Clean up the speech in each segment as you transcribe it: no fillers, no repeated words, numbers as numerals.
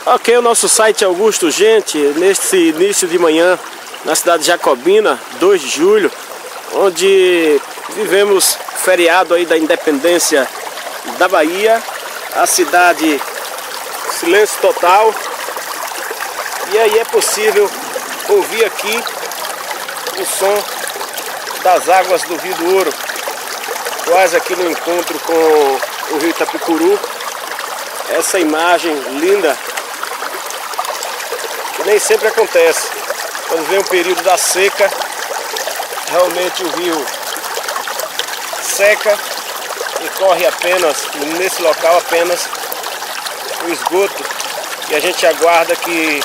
Ok, o nosso site é Augusto, gente, nesse início de manhã, na cidade de Jacobina, 2 de julho, onde vivemos feriado aí da independência da Bahia, a cidade silêncio total, e aí é possível ouvir aqui o som das águas do Rio do Ouro, quase aqui no encontro com o rio Itapicuru. Essa imagem linda, que nem sempre acontece. Quando vem o período da seca, realmente o rio seca e corre apenas, nesse local apenas, o esgoto. E a gente aguarda que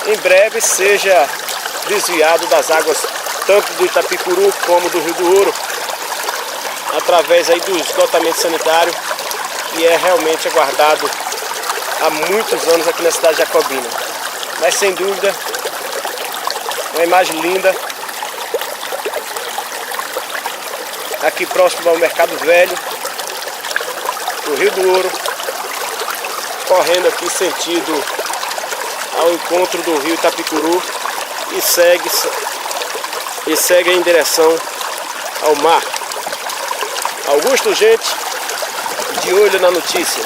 em breve seja desviado das águas tanto do Itapicuru como do Rio do Ouro, através aí do esgotamento sanitário, que é realmente aguardado há muitos anos aqui na cidade de Jacobina. Mas sem dúvida, uma imagem linda, aqui próximo ao Mercado Velho, o Rio do Ouro, correndo aqui sentido ao encontro do rio Itapicuru e segue em direção ao mar. Augusto, gente, de olho na notícia.